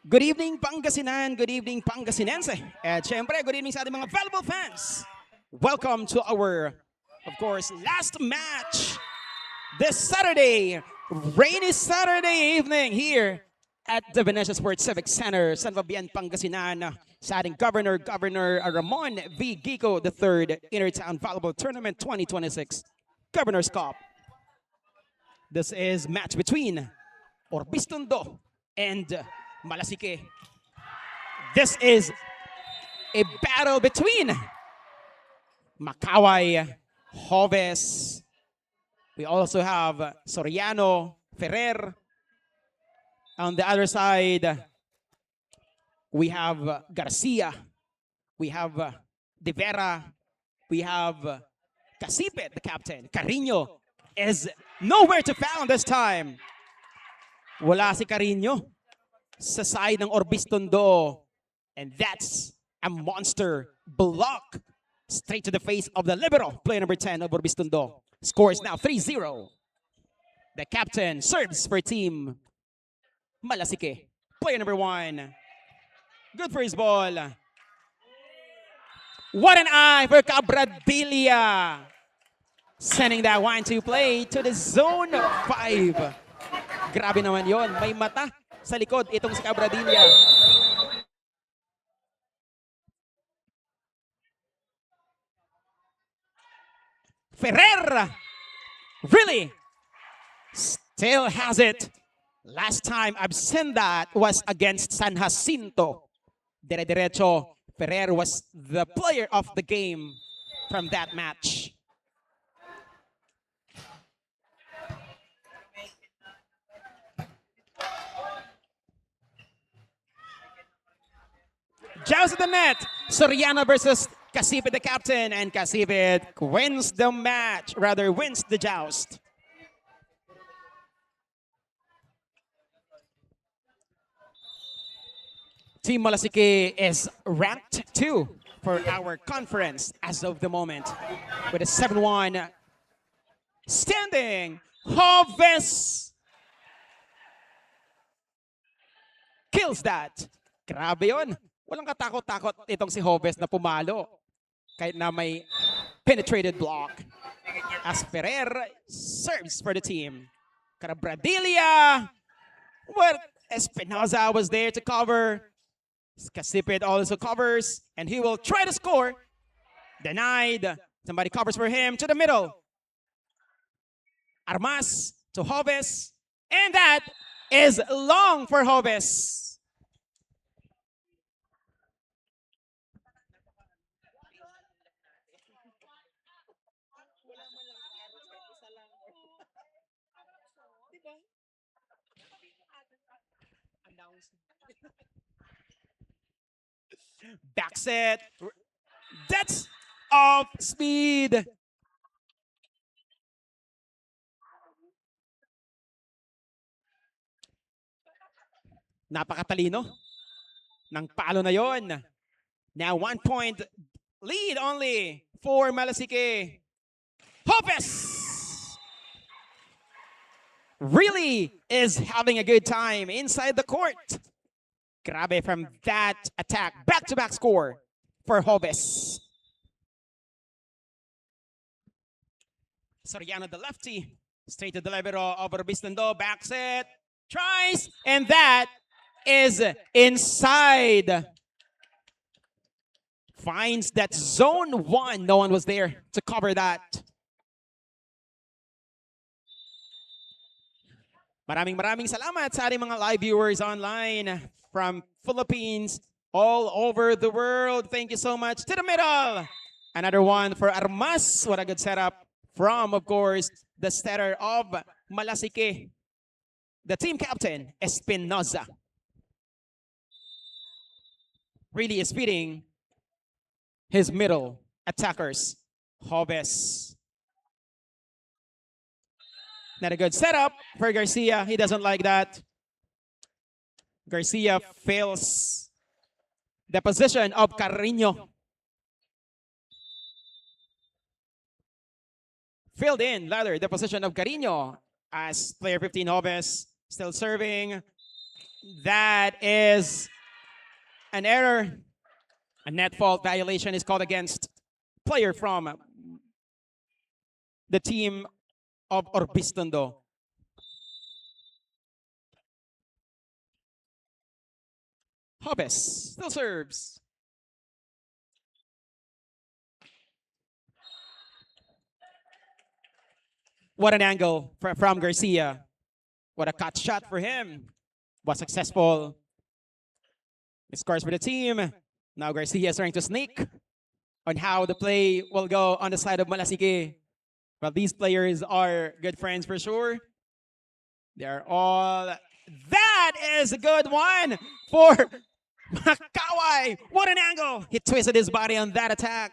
Good evening, Pangasinan. Good evening, Pangasinense. At syempre, good evening sa ating mga valuable fans. Welcome to our, of course, last match this Saturday, rainy Saturday evening here at the Venecia Sports Civic Center, San Fabian, Pangasinan, sa ating Governor Ramon V. Guico III Inter-Town Volleyball Tournament 2026 Governor's Cup. This is match between Urbiztondo and Malasiqui. This is a battle between Makaway, Joves. We also have Soriano, Ferrer. On the other side, we have Garcia. We have De Vera. We have Casipet, the captain. Carino is nowhere to found this time. Wala si Carino sa side ng Urbiztondo. And that's a monster block straight to the face of the libero, player number 10 of Urbiztondo. Scores now 3-0. The captain serves for team Malasiqui. Player number 1. Good for his ball. What an eye for Cabradilla. Sending that 1-2 play to the zone 5. Grabe naman yon. May mata sa likod itong si Cabradilla. Ferrer really still has it. Last time I've seen that was against San Jacinto. Dire-diretso, Ferrer was the player of the game from that match. Joust at the net. Soriano versus Casipet, the captain, and Casipet wins the match, rather wins the joust. Team Malasiqui is ranked 2 for our conference as of the moment with a 7-1 standing. Joves kills that. Grabe yun. Walang katakot-takot itong si Joves na pumalo kahit na may penetrated block. As Ferrer serves for the team. Cabradilla. Well, Espinoza was there to cover. Casipet also covers, and he will try to score. Denied. Somebody covers for him to the middle. Armas to Joves. And that is long for Joves. Back set. That's off speed. Napakatalino ng palo na yon. Now 1 point lead only for Malasiqui. Joves really is having a good time inside the court. Grabe from that attack. Back-to-back score for Joves. Soriano, the lefty. Straight to the libero of Urbiztondo. Back set. Tries. And that is inside. Finds that zone 1. No one was there to cover that. Maraming salamat sa ating mga live viewers online from Philippines, all over the world. Thank you so much. To the middle. Another one for Armas. What a good setup from, of course, the setter of Malasiqui. The team captain, Espinoza. Really is feeding his middle attackers. Joves. Not a good setup for Garcia. He doesn't like that. Garcia fails the position of Carino. Filled in, rather, the position of Carino as player 15 Joves still serving. That is an error. A net fault violation is called against player from the team of Urbiztondo. Hobbes still serves. What an angle from Garcia. What a cut shot for him. Was successful. He scores for the team. Now Garcia is trying to sneak on how the play will go on the side of Malasiqui. Well, these players are good friends for sure. They're all... That is a good one for Makaway. What an angle. He twisted his body on that attack.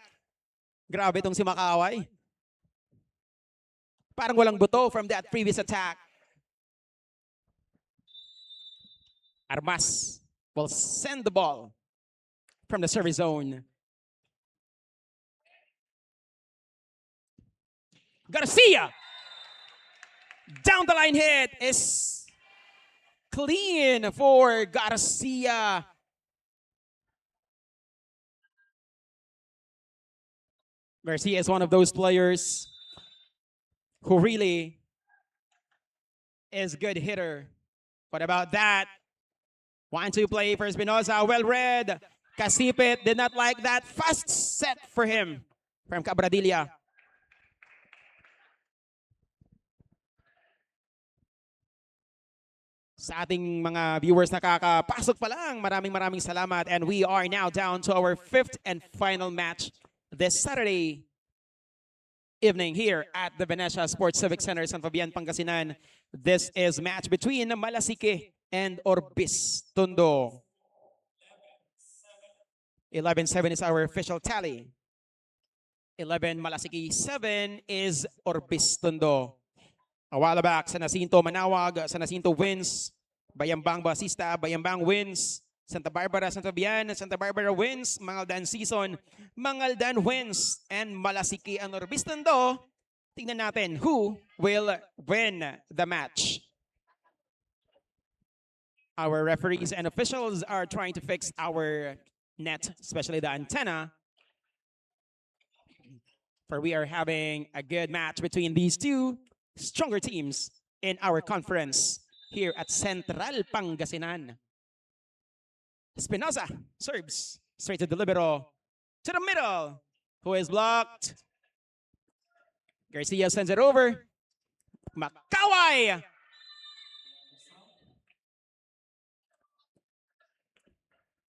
Grabe itong si Makaway. Parang walang buto from that previous attack. Armas will send the ball from the service zone. Garcia! Down the line hit is clean for Garcia. Garcia is one of those players who really is a good hitter. What about that? 1-2 play for Espinosa. Well read. Kasipit did not like that. Fast set for him from Cabradilla. Sa ating mga viewers nakakapasok pa lang, maraming salamat. And we are now down to our 5th and final match this Saturday evening here at the Venecia Sports Civic Center, San Fabian, Pangasinan. This is match between Malasiqui and Urbiztondo. 11-7 is our official tally. 11 Malasiqui, 7 is Urbiztondo. A while back, San Jacinto Manawag, San Jacinto wins. Bayambang Basista, Bayambang wins. Santa Barbara, Santa Fabian, Santa Barbara wins. Mangaldan season, Mangaldan wins. And Malasiqui and Urbiztondo. Tingnan natin who will win the match. Our referees and officials are trying to fix our net, especially the antenna. For we are having a good match between these two stronger teams in our conference here at Central Pangasinan. Espinosa serves straight to the libero, to the middle, who is blocked. Garcia sends it over. Makaway!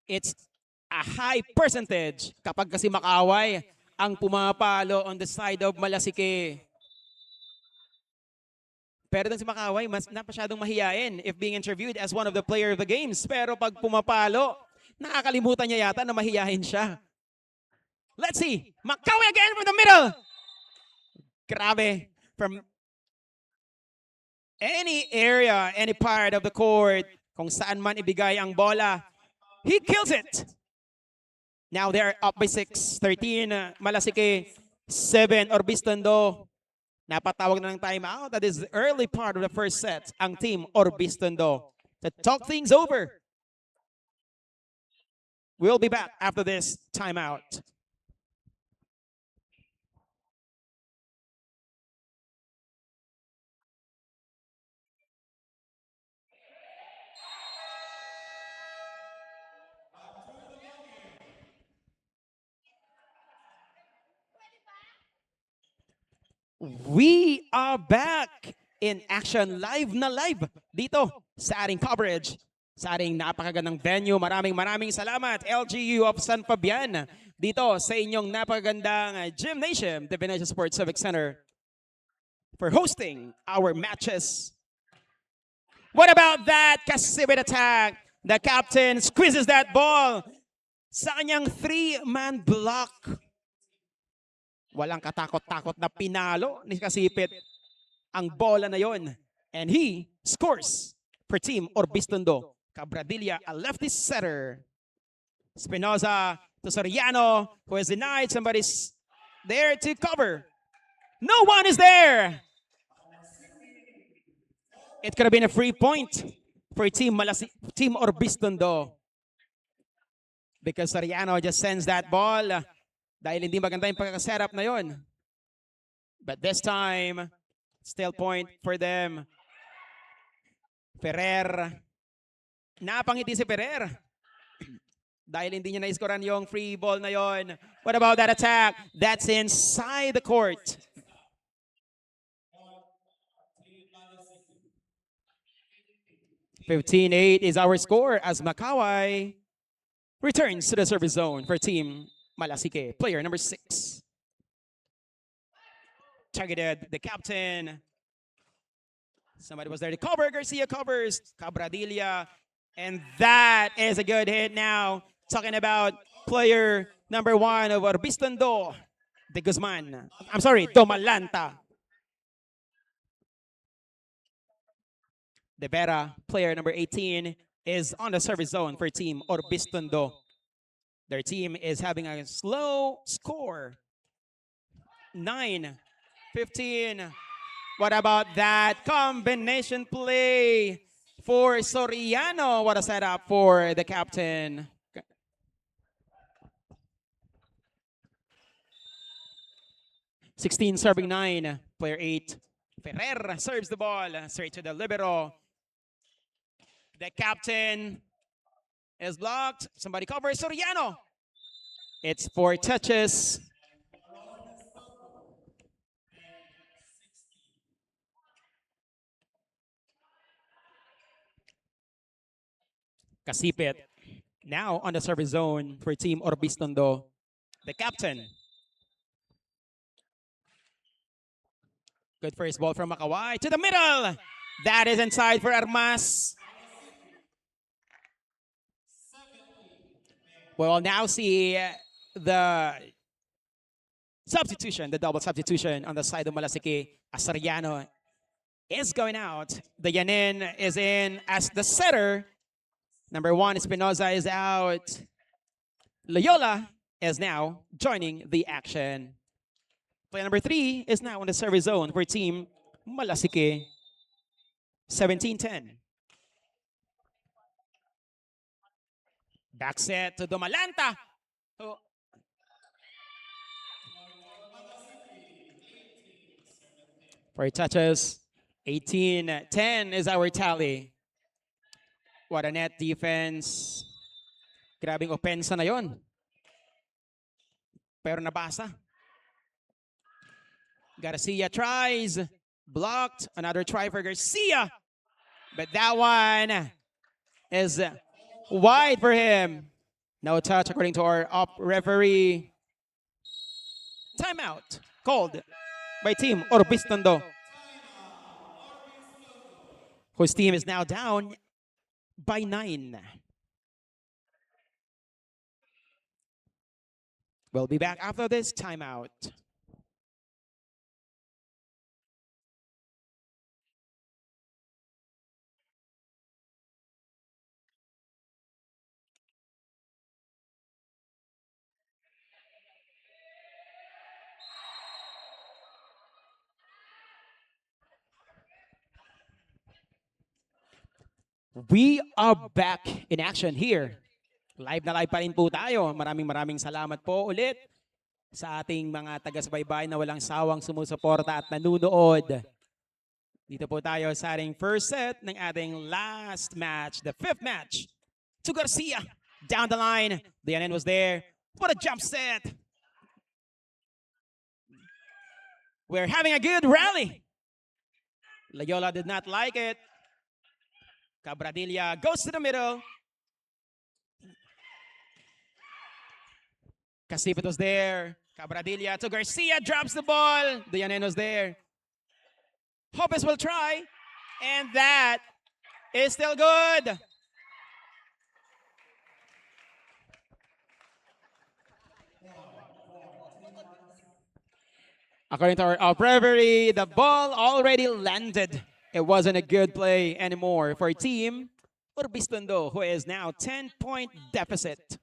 It's a high percentage kapag kasi Makaway ang pumapalo on the side of Malasiqui. Pero dun si Makaway, mas napasyadong mahiyain if being interviewed as one of the player of the games. Pero pag pumapalo, nakakalimutan niya yata na mahiyain siya. Let's see. Makaway again from the middle. Grabe. From any area, any part of the court, kung saan man ibigay ang bola, he kills it. Now they're up by 6. 13, Malasiqui. 7, Urbiztondo. Napatawag na ng timeout. That is the early part of the first set. Ang team Urbiztondo to talk things over. We'll be back after this timeout. We are back in action, live na live dito sa ating coverage, sa ating napakagandang venue. Maraming salamat LGU of San Fabian dito sa inyong napakagandang gymnasium, the Venecia Sports Civic Center, for hosting our matches. What about that Kasibit attack? The captain squeezes that ball sa kanyang 3-man block. Walang katakot-takot na pinalo ni Kasipit ang bola na yon. And he scores for team Urbiztondo. Cabradilla, a lefty setter. Espinosa to Soriano, who is denied. Somebody's there to cover. No one is there. It could have been a free point. for Team Urbiztondo. Because Soriano just sends that ball dahil hindi maganda yung pagkakasetup na yon. But this time, still point for them. Ferrer. Napangiti si Ferrer. Dahil hindi niya na-scorean yung free ball na yon. What about that attack? That's inside the court. 15-8 is our score as Makaway returns to the service zone for Team Malasiqui. Player number 6. Targeted the captain. Somebody was there to cover. Garcia covers. Cabradilla. And that is a good hit now. Talking about player number 1 of Urbiztondo, De Guzman. I'm sorry, Domalanta. De Vera, player number 18, is on the service zone for Team Urbiztondo. Their team is having a slow score. 9-15. What about that combination play for Soriano? What a setup for the captain. 16 serving 9. Player 8. Ferrer serves the ball straight to the libero. The captain is blocked. Somebody covers Soriano. It's 4 touches. Kasipit now on the service zone for Team Urbiztondo. The captain. Good first ball from Makaway to the middle. That is inside for Armas. We'll now see the substitution, the double substitution on the side of Malasiqui. Asariano is going out. The Yanin is in as the setter. Number 1, Espinoza is out. Loyola is now joining the action. Player number 3 is now in the service zone for Team Malasiqui. 17-10. Back set to Domalanta. Oh. For touches, 18-10 is our tally. What a net defense. Grabing opensa na yon. Pero nabasa. Garcia tries. Blocked. Another try for Garcia. But that one is wide for him. No touch according to our up referee. Timeout called by Team Urbiztondo, whose team is now down by 9. We'll be back after this timeout. We are back in action here. Live na live pa rin po tayo. Maraming salamat po ulit sa ating mga taga-subaybay na walang sawang sumusuporta at nanunood. Dito po tayo sa ating first set ng ating last match, the 5th match. To Garcia, down the line. The Yanin was there. What a jump set. We're having a good rally. Loyola did not like it. Cabradilla goes to the middle. Kasipit was there. Cabradilla to Garcia, drops the ball. The Yanin was there. Hopes will try. And that is still good. According to our up referee, the ball already landed. It wasn't a good play anymore for Team Urbiztondo, who is now 10-point deficit.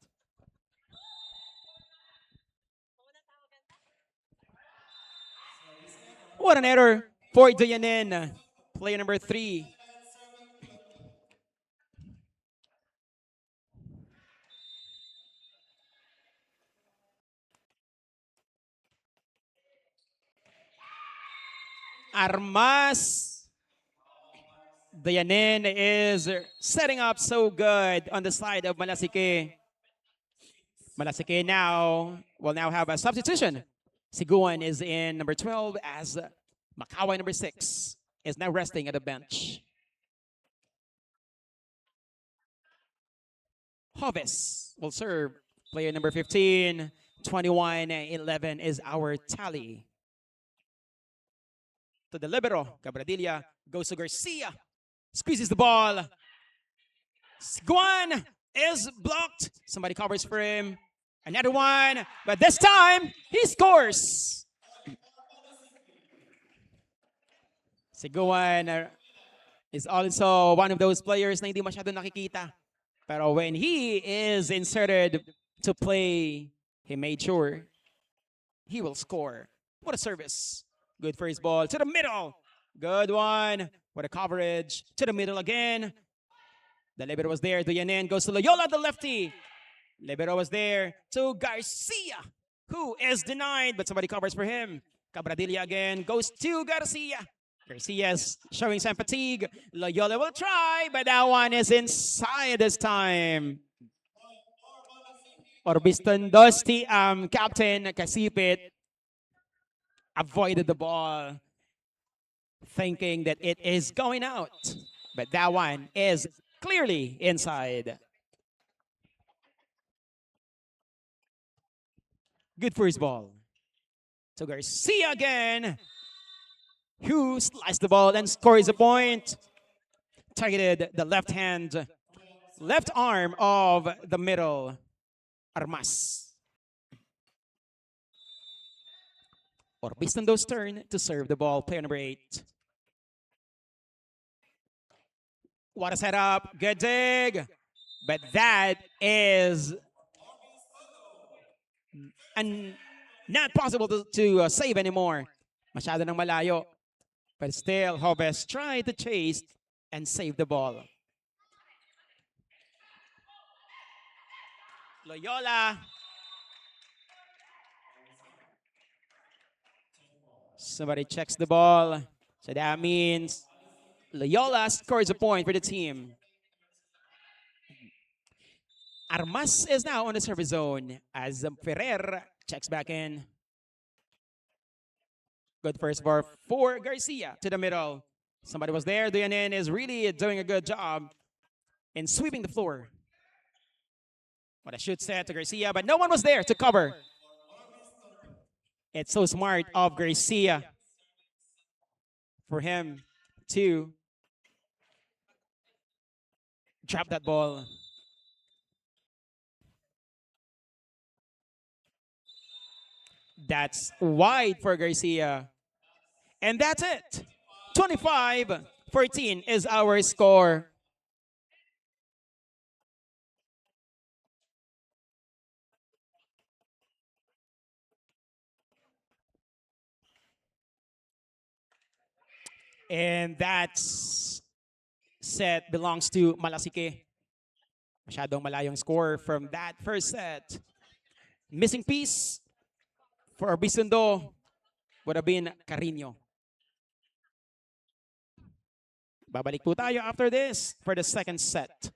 What an error for the Yanin, player number 3. Armas. Dayanin is setting up so good on the side of Malasiqui. Malasiqui now will now have a substitution. Siguan is in number 12 as Makaway number 6 is now resting at the bench. Hovis will serve. Player number 15, 21, 11 is our tally. To the libero, Cabradilla goes to Garcia, squeezes the ball. Siguan is blocked. Somebody covers for him. Another one, but this time he scores. Siguan is also one of those players na hindi masyado nakikita. Pero when he is inserted to play, he made sure he will score. What a service. Good first ball to the middle. Good one. What a coverage. To the middle again. The libero was there. Duyanin goes to Loyola, the lefty. Libero was there to Garcia, who is denied, but somebody covers for him. Cabradilla again goes to Garcia. Garcia's showing some fatigue. Loyola will try, but that one is inside this time. Urbiztondo's captain, Kasipit, avoided the ball, thinking that it is going out. But that one is clearly inside. Good first ball. So Garcia again, who sliced the ball and scores a point. Targeted the left hand, left arm of the middle, Armas. Urbiztondo's turn to serve the ball. Player number 8. What a setup. Good dig. But that is not possible to save anymore. Masyado nang malayo. But still, Hoves tried to chase and save the ball. Loyola. Somebody checks the ball. So that means Loyola scores a point for the team. Armas is now on the service zone as Ferrer checks back in. Good first ball for Garcia to the middle. Somebody was there. Duyanin is really doing a good job in sweeping the floor. What a shoot set to Garcia, but no one was there to cover. It's so smart of Garcia for him to drop that ball. That's wide for Garcia. And that's it. 25-14 is our score. And that set belongs to Malasiqui. Masyadong malayong score from that first set. Missing piece for Urbiztondo would have been Carino. Babalik po tayo after this for the second set.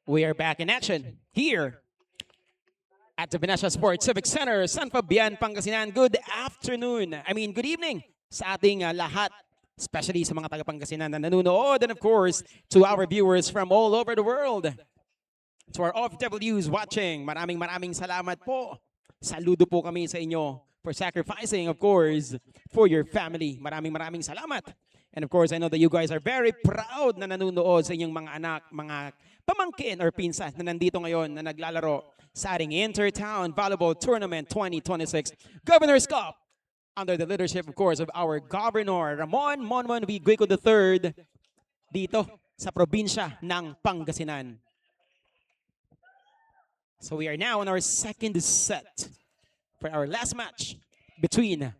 We are back in action here at the Venetia Sports Civic Center, San Fabian, Pangasinan. Good afternoon. Good evening sa ating lahat, especially sa mga taga-Pangasinan na nanonood, and of course, to our viewers from all over the world. To our OFWs watching, maraming salamat po. Saludo po kami sa inyo for sacrificing, of course, for your family. Maraming salamat. And of course, I know that you guys are very proud na nanonood sa inyong mga anak, mga pamangkin or pinsan na nandito ngayon na naglalaro sa ating Inter-Town Volleyball Tournament 2026 Governor's Cup under the leadership, of course, of our Governor Ramon V. Guico III dito sa probinsya ng Pangasinan. So we are now on our second set for our last match between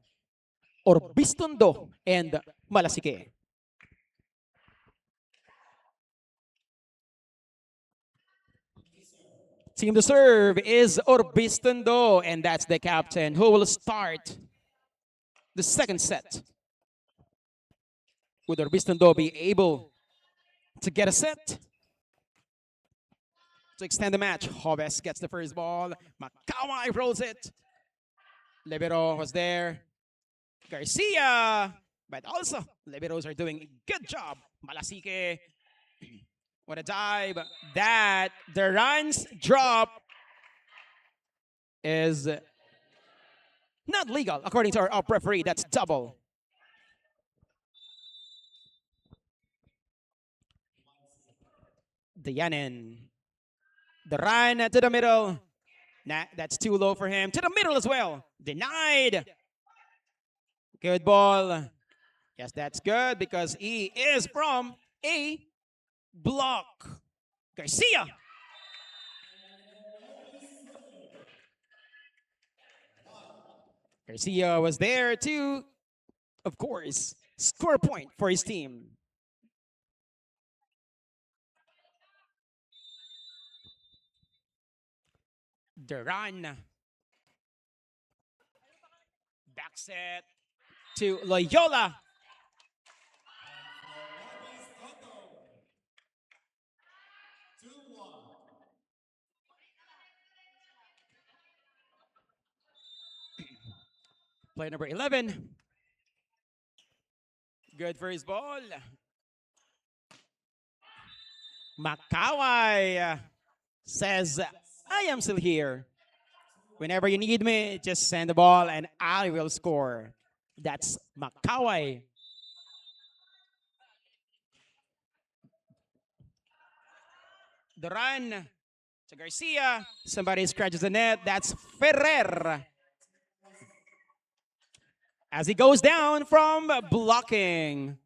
Urbiztondo and Malasiqui. Team to serve is Urbiztondo, and that's the captain who will start the second set. Would Urbiztondo be able to get a set to extend the match? Hoves gets the first ball. Makawai rolls it. Libero was there. Garcia. But also, Liberos are doing a good job. Malasiqui. What a dive. That, the runs drop is not legal, according to our up referee. That's double. Dianen. The run to the middle. Nah, that's too low for him. To the middle as well. Denied. Good ball. Yes, that's good because he is from a block. Garcia. Garcia was there to, of course, score a point for his team. The run. Back set to Loyola. Player number 11. Good first ball. Makawai says, I am still here. Whenever you need me, just send the ball and I will score. That's Makawai. The run to Garcia. Somebody scratches the net. That's Ferrer. As he goes down from blocking.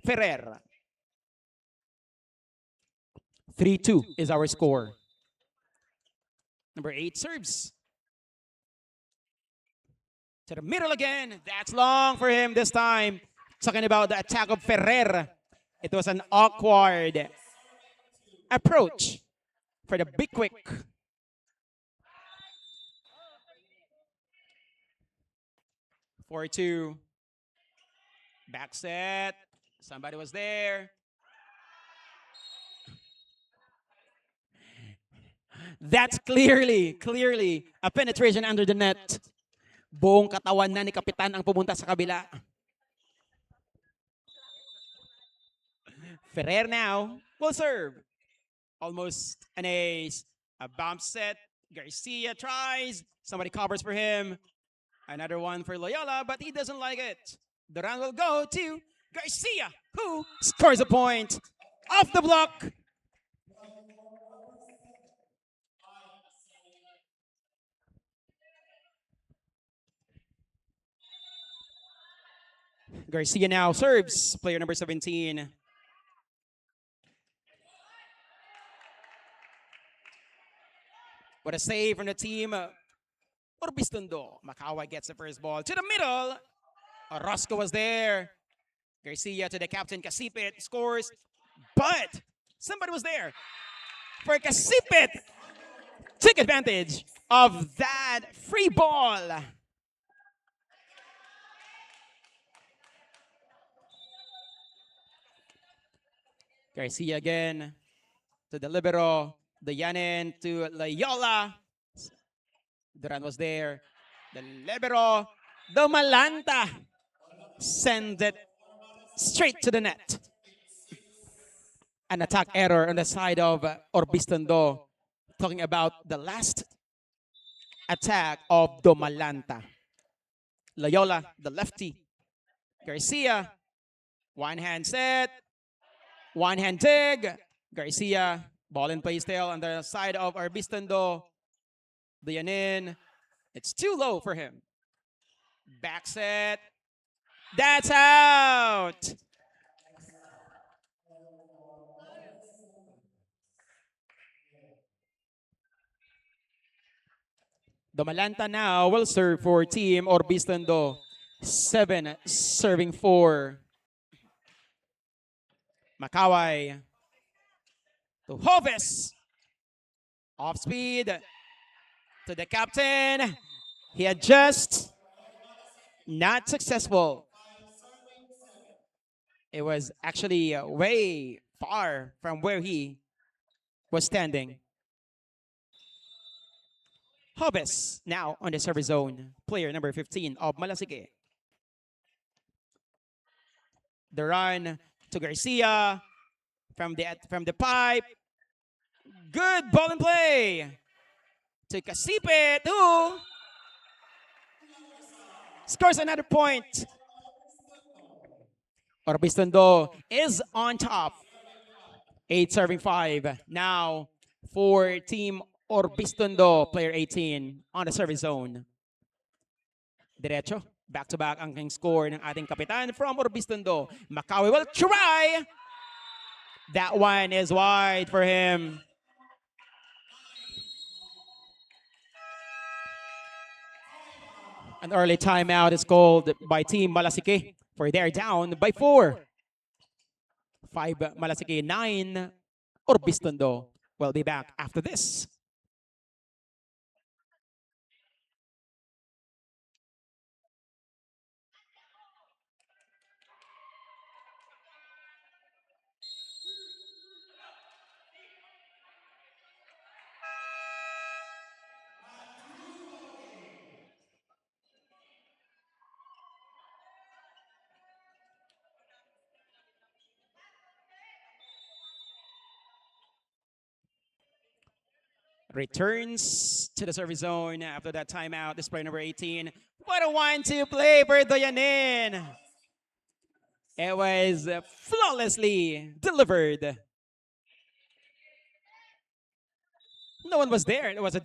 Ferrer. 3-2 is our score. Number 8 serves. To the middle again. That's long for him this time. Talking about the attack of Ferrer. It was an awkward approach for the big quick. Four two. Back set. Somebody was there. That's clearly a penetration under the net. Buong katawan na ni Kapitan ang pumunta sa kabila. Ferrer now will serve. Almost an ace. A bump set. Garcia tries. Somebody covers for him. Another one for Loyola, but he doesn't like it. The run will go to Garcia, who scores a point off the block. Garcia now serves, player number 17. What a save from the team. Urbiztondo. Makawai gets the first ball to the middle. Orozco was there. Garcia to the captain, Kasipit scores. But somebody was there for Kasipit. Take advantage of that free ball. Garcia again to the libero. Dayanin to Loyola. Duran was there. The libero. The Malanta. Send it straight to the net. An attack error on the side of Urbiztondo. Talking about the last attack of Domalanta. Loyola, the lefty. Garcia, one hand set, one hand dig. Garcia, ball in play still on the side of Urbiztondo. Dayanin, it's too low for him. Back set, that's out. Domalanta now will serve for team Urbiztondo. 7 serving 4. Makaway to Hovis. Off speed to the captain. He adjusts. Not successful. It was actually way far from where he was standing. Hovis now on the service zone. Player number 15 of Malasiqui. The run to Garcia from the pipe. Good ball in play to Casipe, who scores another point. Urbiztondo is on top. 8 serving 5. Now for team Urbiztondo, player 18 on the service zone. Diretso, back-to-back ang king score ng ating kapitan from Urbiztondo. Makaway will try. That one is wide for him. An early timeout is called by Team Malasiqui for they're down by 4. 5 Malasiqui, 9 Urbiztondo. We'll be back after this. Returns to the service zone after that timeout. Display number 18. What a 1-2 play for Dayanin. It was flawlessly delivered. No one was there. It was a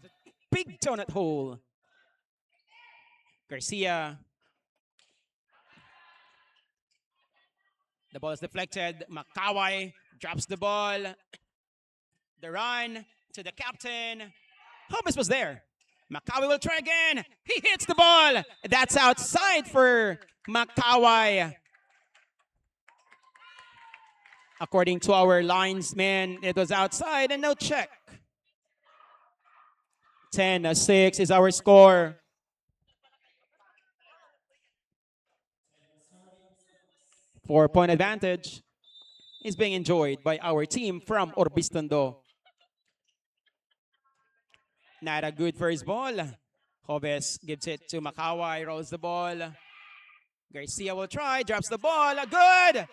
big donut hole. Garcia. The ball is deflected. Makaway drops the ball. The run to the captain. Hovis was there. Makaway will try again. He hits the ball. That's outside for Makaway. According to our linesman, it was outside and no check. 10-6 is our score. Four-point advantage is being enjoyed by our team from Urbiztondo. Not a good first ball. Hovis gives it to Makaway, rolls the ball. Garcia will try, drops the ball. Good!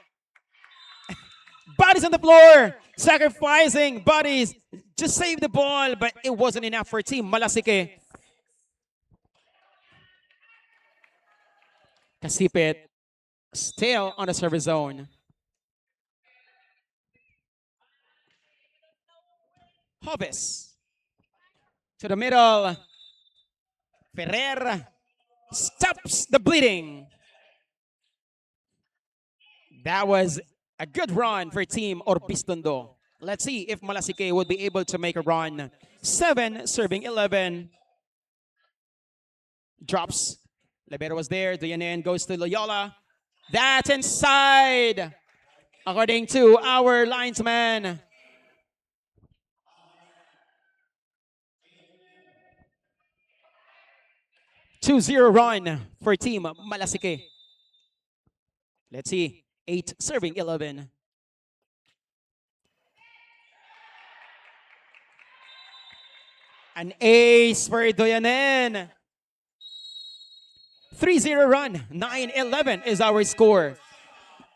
Bodies on the floor, sacrificing bodies. Just save the ball, but it wasn't enough for Team Malasiqui. Kasipit still on the service zone. Hovis to the middle. Ferrer stops the bleeding. That was a good run for Team Urbiztondo. Let's see if Malasiqui would be able to make a run. 7 serving 11. Drops. Libero was there. Dayanin goes to Loyola. That's inside, according to our linesman. Two-zero run for Team Malasiqui. Let's see. 8 serving 11. An ace for Doyanen. 3-0 run. 9-11 is our score.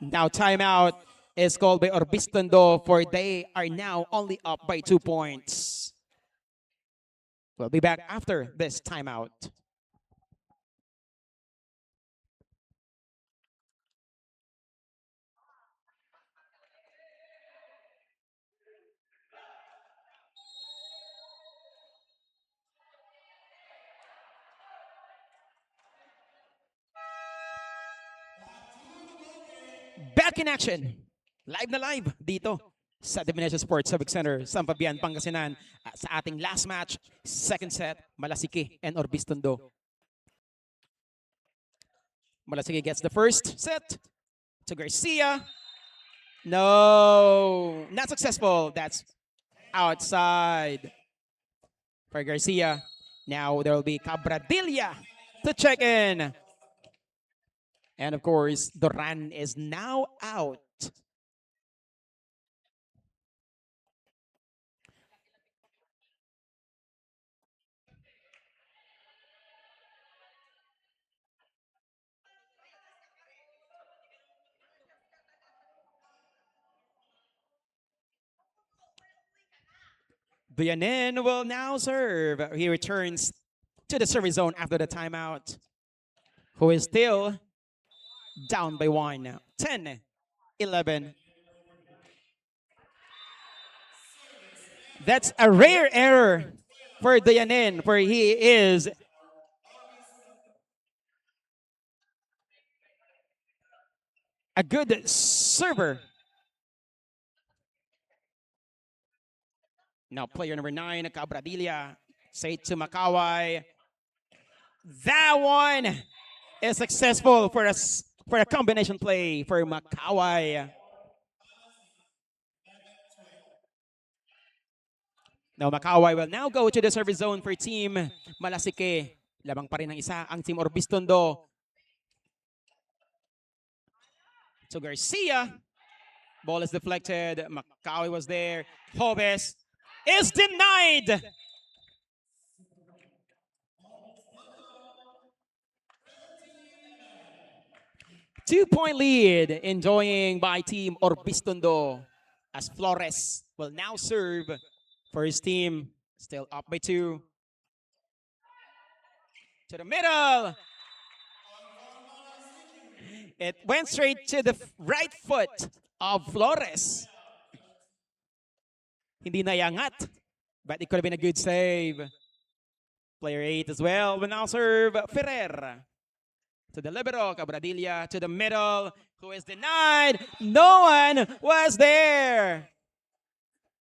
Now timeout is called by Urbiztondo, for they are now only up by 2 points. We'll be back after this timeout. Back in action. Live na live dito sa Divinesia Sports Civic Center, Sampabian, Pangasinan. Sa ating last match, second set, Malasiqui and Urbiztondo. Malasiqui gets the first set to Garcia. No, not successful. That's outside for Garcia. Now there will be Cabradilla to check in. And of course, Duran is now out. Duyanen will now serve. He returns to the service zone after the timeout, who is still down by 1. 10-11. That's a rare error for Duyanen, for he is a good server. Now player number 9, Cabradilla, say to Makawai. That one is successful for us, for a combination play for Makawai. Now Makawai will now go to the service zone for team Malasiqui. Labang pa rin ang isa, ang team Urbiztondo. To Garcia. Ball is deflected. Makawai was there. Hoves is denied. Two-point lead enjoying by team Urbiztondo, as Flores will now serve for his team. Still up by 2. To the middle. It went straight to the right foot of Flores. Hindi nayangat, but it could have been a good save. Player 8 as well will now serve Ferrer. To the libero, Cabradilla, to the middle, who is denied. No one was there.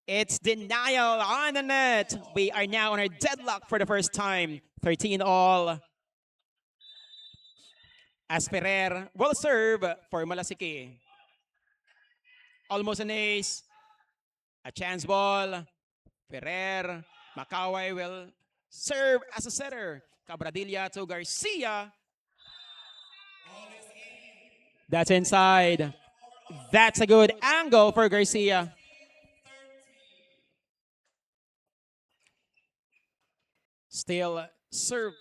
It's denial on the net. We are now on a deadlock for the first time. 13-all. As Ferrer will serve for Malasiqui. Almost an ace. A chance ball. Ferrer. Makawai will serve as a setter. Cabradilla to Garcia. That's inside. That's a good angle for Garcia. Still serve.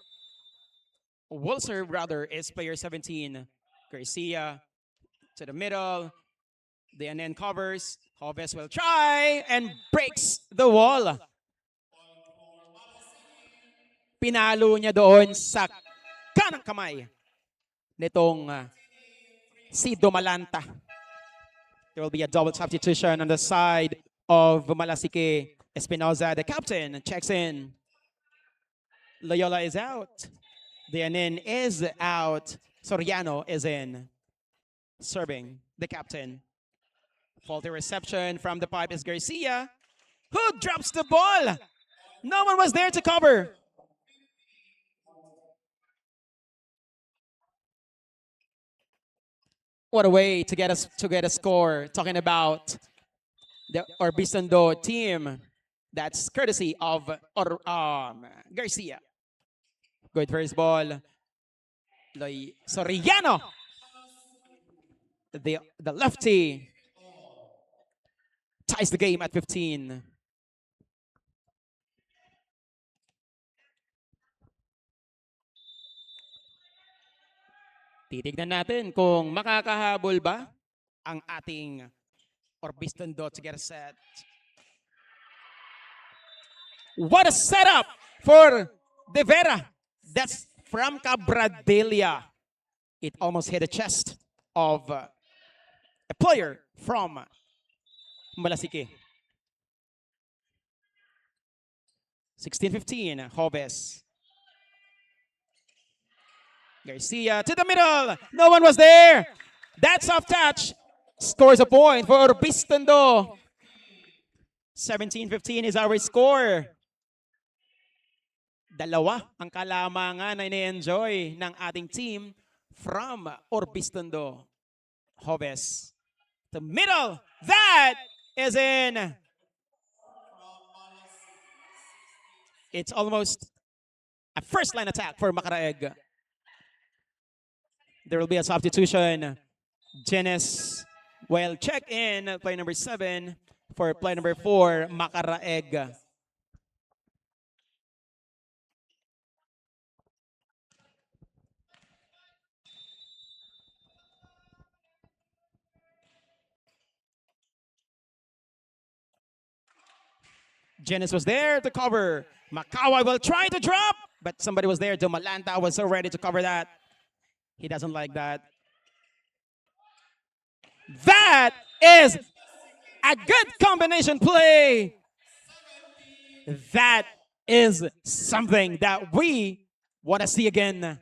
Will serve rather is player 17. Garcia to the middle. The NN covers. Hoves will try and breaks the wall. Pinalo niya doon sa kanang kamay nitong si Domalanta. There will be a double substitution on the side of Malasiqui. Espinoza, the captain, checks in. Loyola is out. The NN is out. Soriano is in. Serving the captain. Faulty reception from the pipe is Garcia, who drops the ball. No one was there to cover. What a way to get a score. Talking about the Urbiztondo team. That's courtesy of Garcia. Good first ball. Soriano. The lefty ties the game at 15. Titignan natin kung makakahabol ba ang ating Urbiztondo to get a set. What a setup for De Vera. That's from Cabradilla. It almost hit the chest of a player from Malasiqui. 16-15, Hobbes. Garcia to the middle. No one was there. That soft touch scores a point for Urbiztondo. 17-15 is our score. Dalawa ang kalamangan na ini-enjoy ng ating team from Urbiztondo. Hobbes. The middle. That is in. It's almost a first line attack for Macaraeg. There will be a substitution. Genes will check in play number 7 for play number 4, Macaraeg. Genes was there to cover. Macaway will try to drop, but somebody was there. Dumalanta was so ready to cover that. He doesn't like that. That is a good combination play. That is something that we want to see again.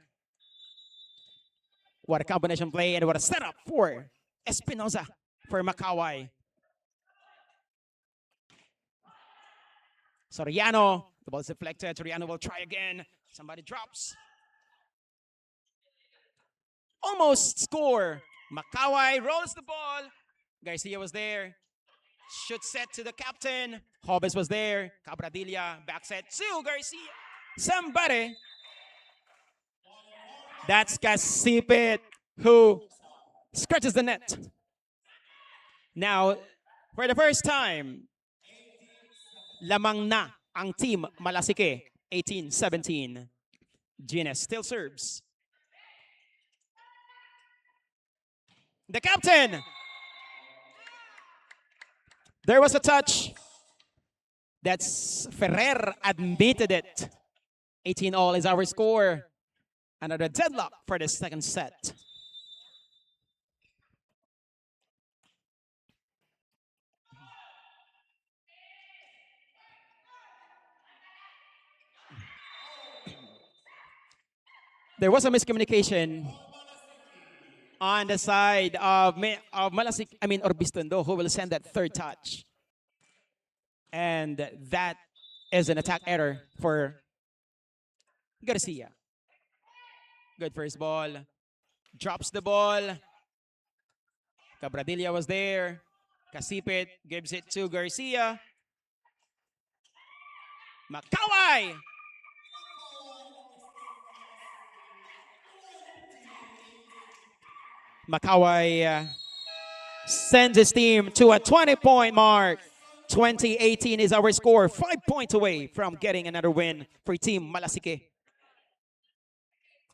What a combination play and what a setup for Espinoza for Macaway. Soriano, the ball is deflected. Soriano will try again. Somebody drops. Almost score. Macaway rolls the ball. Garcia was there. Should set to the captain. Hobbes was there. Cabradilla back set to Garcia. Somebody. That's Casipit who scratches the net. Now, for the first time, lamang na ang team Malasiqui. 18-17. Gines still serves. The captain. There was a touch. That's Ferrer admitted it. 18-all is our score. Another deadlock for the second set. There was a miscommunication on the side of Malasiqui, Urbiztondo, who will send that third touch. And that is an attack error for Garcia. Good first ball. Drops the ball. Cabradilla was there. Casipit gives it to Garcia. Macaway! Macaway sends his team to a 20-point mark. 2018 is our score. 5 points away from getting another win for Team Malasiqui.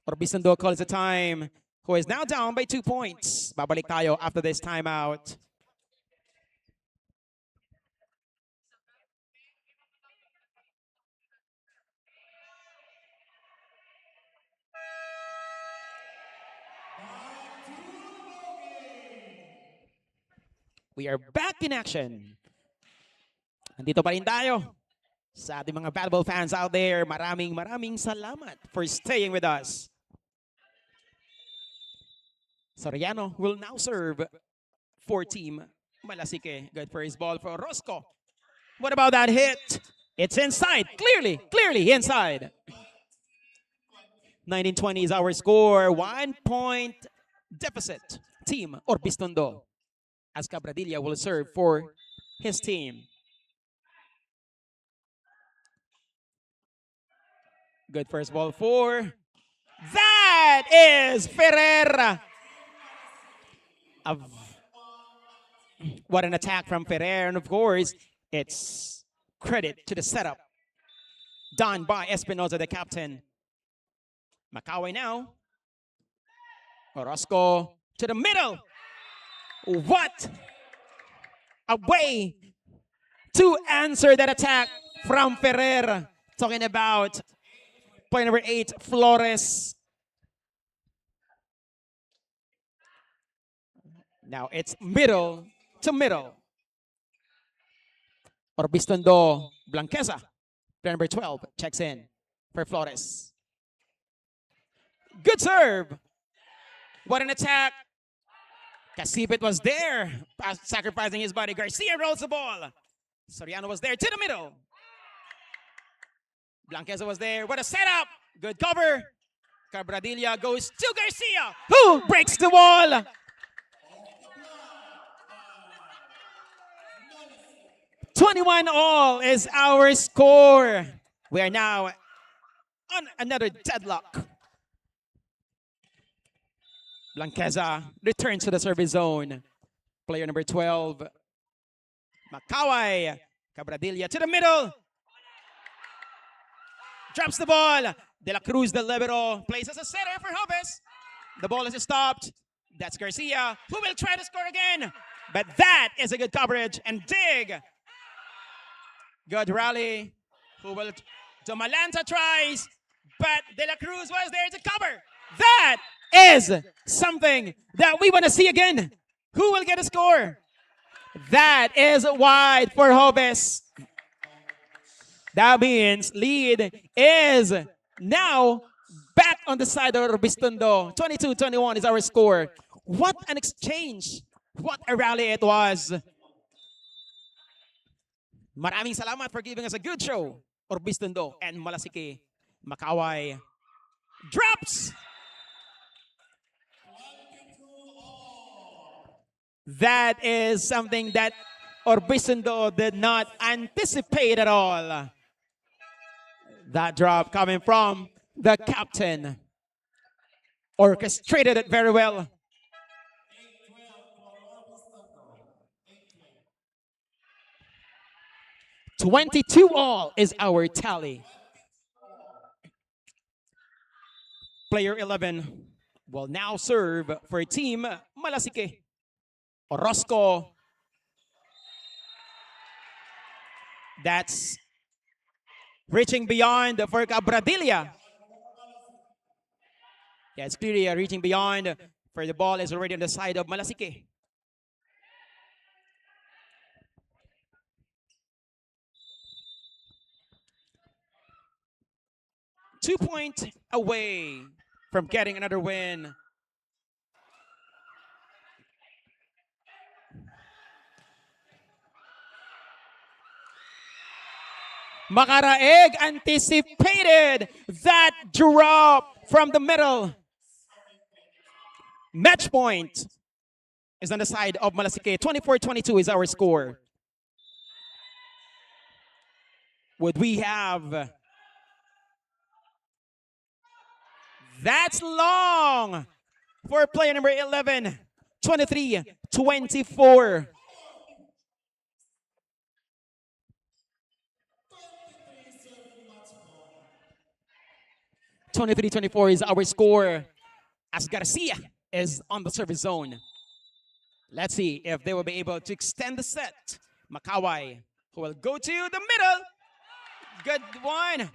Urbiztondo calls the time, who is now down by 2 points. Babalik tayo after this timeout. We are back in action. Nandito pa rin tayo. Sa ating mga volleyball fans out there, maraming salamat for staying with us. Soriano will now serve for Team Malasiqui. Good first ball for Rosco. What about that hit? It's inside. Clearly inside. 19-20 is our score. 1 point deficit. Team Urbiztondo. As Cabradilla will serve for his team. Good first ball for. That is Ferrer. What an attack from Ferrer. And of course, it's credit to the setup done by Espinoza, the captain. Macaway now. Orozco to the middle. What a way to answer that attack from Ferrer. Talking about point number 8, Flores. Now it's middle to middle. Urbiztondo, Blanqueza. Player number 12 checks in for Flores. Good serve. What an attack. Casipit was there, sacrificing his body. Garcia rolls the ball. Soriano was there to the middle. Blanqueza was there. What a setup. Good cover. Cabradilla goes to Garcia, who breaks the wall. 21-all is our score. We are now on another deadlock. Blanqueza returns to the service zone. Player number 12, Macaway. Cabradilla to the middle. Drops the ball. De La Cruz, the libero, plays as a setter for Hobbes. The ball is stopped. That's Garcia, who will try to score again. But that is a good coverage and dig. Good rally. Who will? Malanta tries, but De La Cruz was there to cover. That is something that we want to see again. Who will get a score? That is wide for Hobbes. That means lead is now back on the side of Urbiztondo. 22-21 is our score. What an exchange. What a rally it was. Maraming salamat for giving us a good show. Urbiztondo and Malasiqui. Macaway drops. That is something that Urbiztondo did not anticipate at all. That drop coming from the captain. Orchestrated it very well. $22-all is our tally. Player 11 will now serve for Team Malasiqui. Orozco. That's reaching beyond for Cabradilla. Yeah, it's clearly reaching beyond, for the ball is already on the side of Malasiqui. Two-point away from getting another win. Makaraeg anticipated that drop from the middle. Match point is on the side of Malasiqui. 24-22 is our score. Would we have... That's long for player number 11. 23-24. $23-24 is our score as Garcia is on the service zone. Let's see if they will be able to extend the set. Macaway, who will go to the middle. Good one.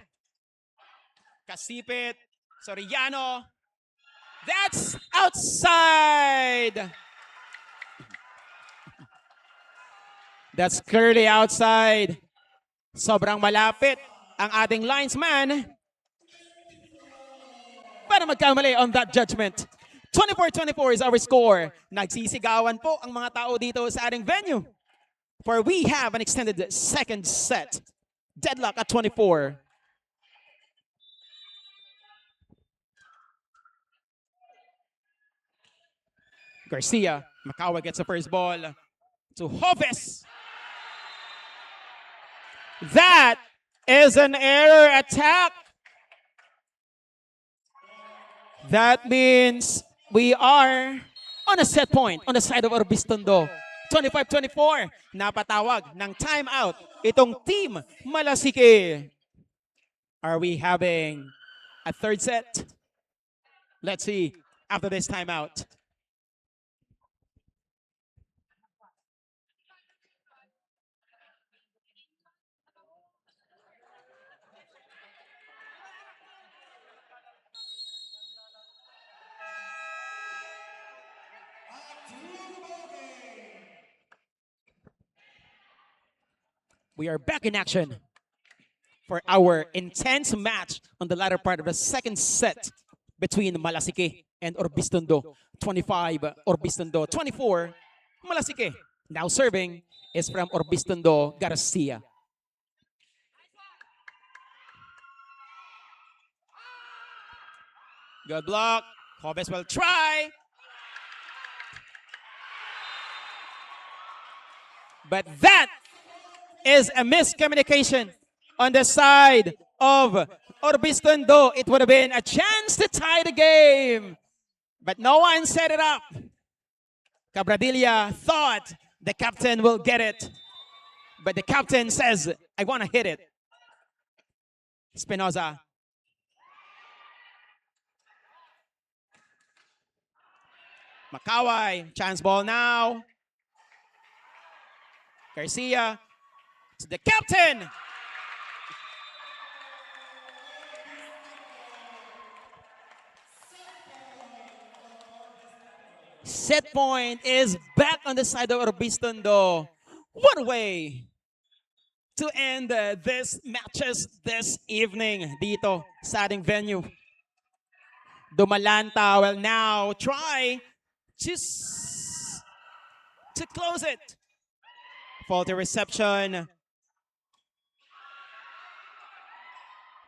Casipit. Soriano. That's outside. That's clearly outside. Sobrang malapit ang ating linesman para magkamali on that judgment. 24-24 is our score. Nagsisigawan po ang mga tao dito sa ating venue. For we have an extended second set. Deadlock at 24. Garcia, Macaway gets the first ball to Hobbes. That is an error attack. That means we are on a set point on the side of Urbiztondo. 25-24, napatawag ng timeout itong Team Malasiqui. Are we having a third set? Let's see. after this timeout. We are back in action for our intense match on the latter part of the second set between Malasiqui and Urbiztondo. 25, Urbiztondo. 24, Malasiqui. Now serving is from Urbiztondo, Garcia. Good block. Joves will try. But that is a miscommunication on the side of Urbiztondo. It would have been a chance to tie the game, but no one set it up. Cabradilla thought the captain will get it, but the captain says, I want to hit it. Espinosa. Makaway, chance ball now. Garcia to the captain. Set point is back on the side of Urbiztondo. What a way to end this matches this evening dito sa ating venue. Dumalanta will now try to close it. Faulty reception.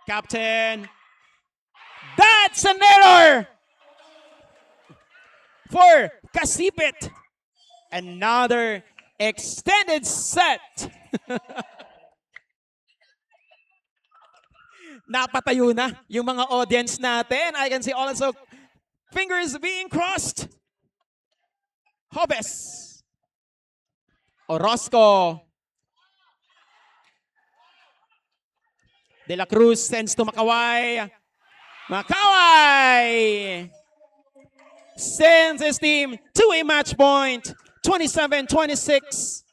Captain. That's an error for Kasipit. Another extended set. Napatayo na yung mga audience natin. I can see also fingers being crossed. Joves. Orozco. De la Cruz sends to Makaway. Makaway sends his team to a match point. 27-26.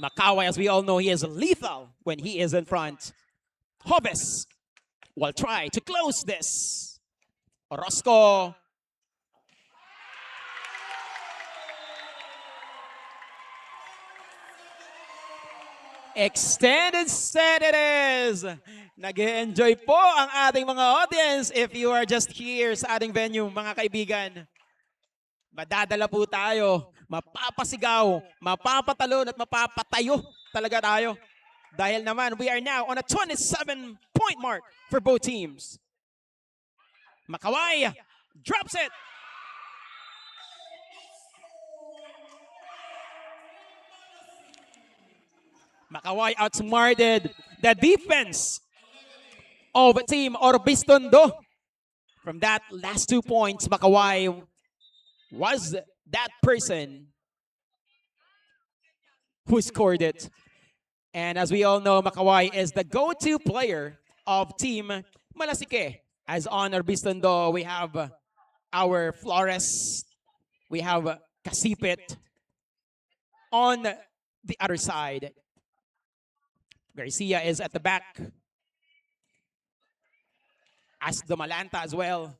Makaway, as we all know, he is lethal when he is in front. Joves will try to close this. Orozco. Extended set it is. Nag-enjoy po ang ating mga audience if you are just here sa ating venue, mga kaibigan. Madadala po tayo, mapapasigaw, mapapatalon at mapapatayo talaga tayo. Dahil naman, we are now on a 27-point mark for both teams. Makaway drops it. Makaway outsmarted the defense of team Urbiztondo. From that last 2 points, Makaway was that person who scored it. And as we all know, Makaway is the go-to player of team Malasiqui. As on Urbiztondo, we have our Flores, we have Kasipit. On the other side, Garcia is at the back. As the Malanta as well.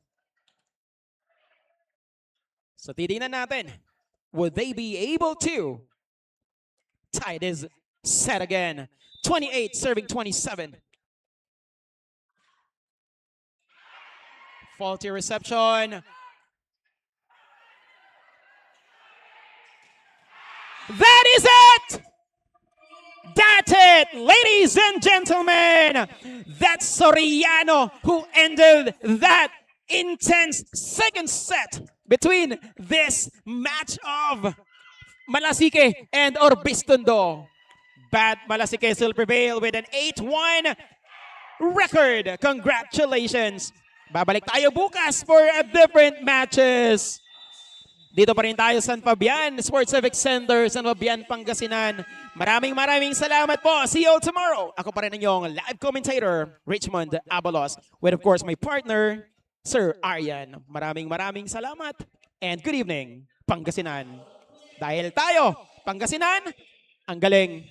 So titingnan natin, would they be able to tie this set again? 28 serving 27. Faulty reception. That is it! That's it, ladies and gentlemen. That's Soriano who ended that intense second set between this match of Malasiqui and Urbiztondo. But Malasiqui still prevail with an 8-1 record. Congratulations. Babalik tayo bukas for a different matches. Dito pa rin tayo sa San Fabian Sports Civic Center, San Fabian, Pangasinan. Maraming salamat po. See you all tomorrow. Ako pa rin inyong live commentator, Richmond Abalos, with of course my partner, Sir Aryan. Maraming salamat and good evening, Pangasinan. Dahil tayo, Pangasinan, ang galing.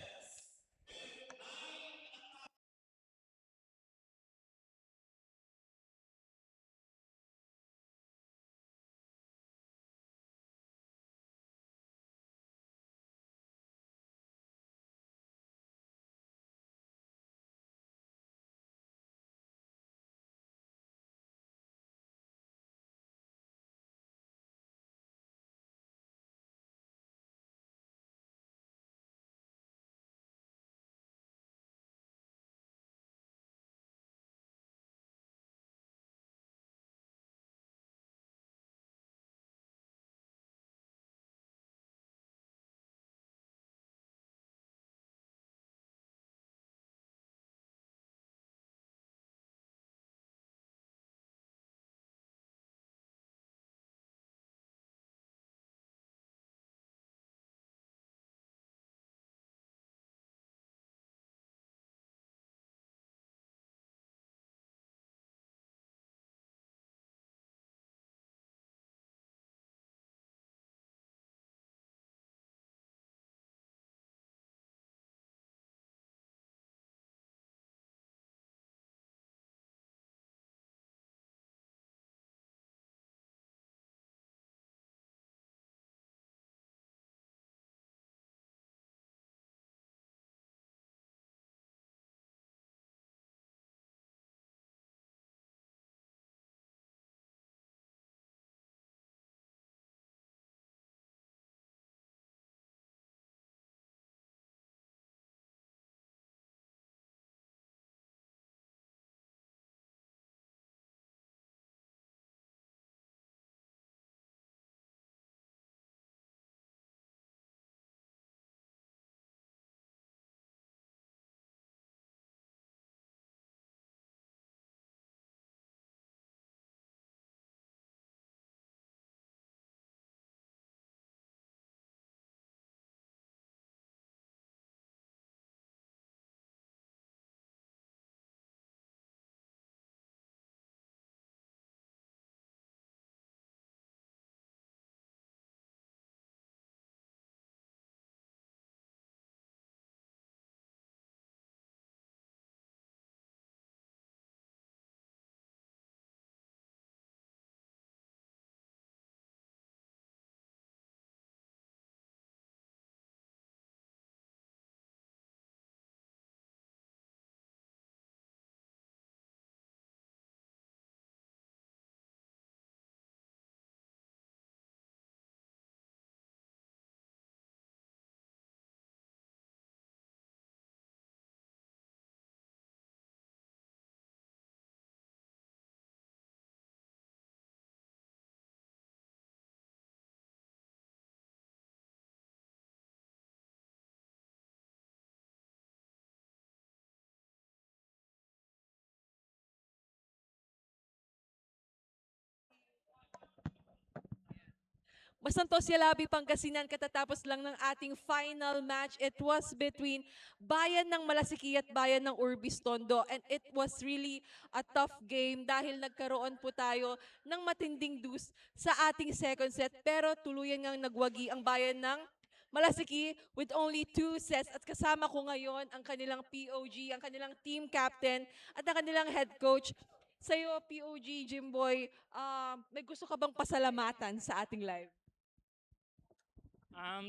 Masantos Yalabi, Pangasinan, katatapos lang ng ating final match. It was between Bayan ng Malasiqui at Bayan ng Urbiztondo. And it was really a tough game dahil nagkaroon po tayo ng matinding dus sa ating second set. Pero tuluyan ngang nagwagi ang Bayan ng Malasiqui with only 2 sets. At kasama ko ngayon ang kanilang POG, ang kanilang team captain at ang kanilang head coach. Sa'yo, POG, Jimboy, may gusto ka bang pasalamatan sa ating live?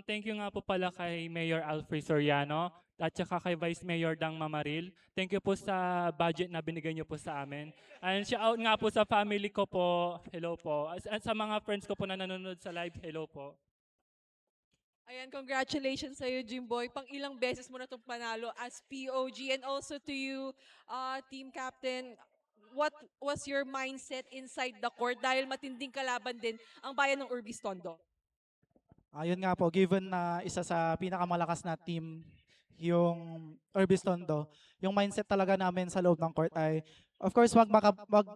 Thank you nga po pala kay Mayor Alfred Soriano at saka kay Vice Mayor Dang Mamaril. Thank you po sa budget na binigay niyo po sa amin. And shout out nga po sa family ko po. Hello po. At sa mga friends ko po na nanonood sa live. Hello po. Ayan, congratulations sa'yo, Jimboy. Pang ilang beses mo na itong panalo as POG. And also to you, team captain, what was your mindset inside the court? Dahil matinding kalaban din ang Bayan ng Urbiztondo. Ayun nga po, given na isa sa pinakamalakas na team yung Urbiztondo, yung mindset talaga namin sa loob ng court ay, of course, wag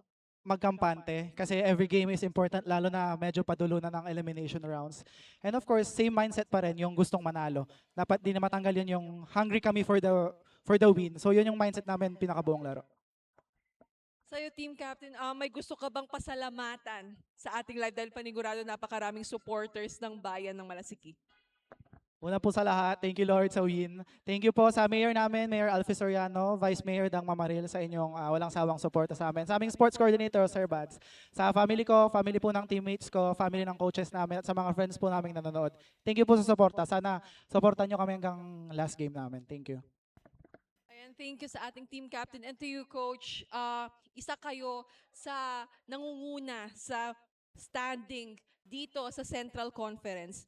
magkampante kasi every game is important lalo na medyo padulo na ng elimination rounds. And of course, same mindset pa rin yung gustong manalo. Dapat di na matanggal yun yung hungry kami for the win. So yun yung mindset namin pinakabuong laro. Sa'yo, Team Captain, may gusto ka bang pasalamatan sa ating live dahil panigurado napakaraming supporters ng bayan ng Malasiqui? Una po sa lahat, thank you Lord sa win. Thank you po sa mayor namin, Mayor Alfie Soriano, Vice Mayor Dang Mamaril sa inyong walang sawang suporta sa amin. Sa aming sports coordinator, Sir Bads. Sa family ko, family po ng teammates ko, family ng coaches namin at sa mga friends po namin nanonood. Thank you po sa suporta. Sana suportan nyo kami hanggang last game namin. Thank you. Ayan, thank you sa ating team captain and to you, Coach. Isa kayo sa nangunguna sa standing dito sa Central Conference.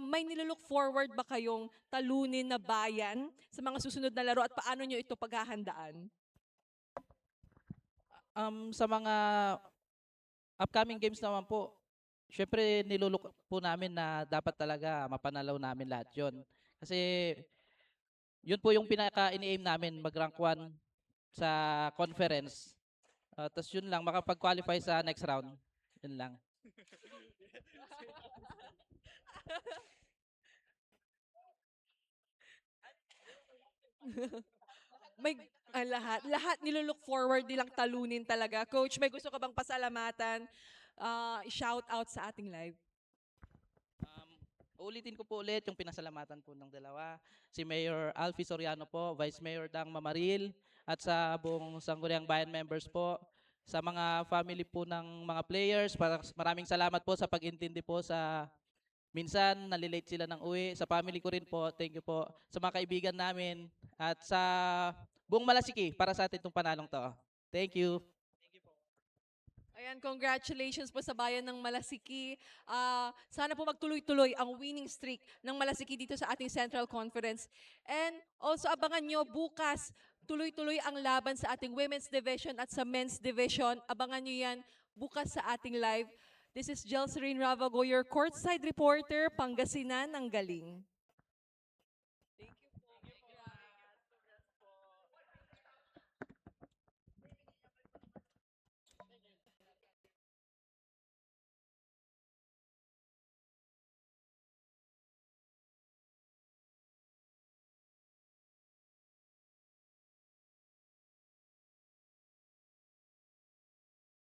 May nilulook forward ba kayong talunin na bayan sa mga susunod na laro at paano nyo ito paghahandaan? Sa mga upcoming games naman po, syempre nilulok po namin na dapat talaga mapanalaw namin lahat yon. Kasi yun po yung pinaka-ini-aim namin, mag-rank 1 sa conference. Tapos yun lang, makapag-qualify sa next round. Yun lang. May lahat nilulook forward nilang talunin talaga. Coach, may gusto ka bang pasalamatan, shout out sa ating live? Ulitin ko po ulit yung pinasalamatan po ng dalawa. Si Mayor Alfie Soriano po, Vice Mayor Dang Mamaril, at sa buong Sangguniang Bayan members po. Sa mga family po ng mga players, maraming salamat po sa pag-intindi po sa minsan nalilate sila ng uwi. Sa family ko rin po, thank you po. Sa mga kaibigan namin at sa buong Malasiqui para sa atin itong panalong to. Thank you. Ayan, congratulations po sa bayan ng Malasiqui. Sana po magtuloy-tuloy ang winning streak ng Malasiqui dito sa ating Central Conference. And also abangan nyo bukas, tuloy-tuloy ang laban sa ating Women's Division at sa Men's Division. Abangan nyo yan bukas sa ating live. This is Jelserine Ravago, your courtside reporter, Pangasinan, ang galing.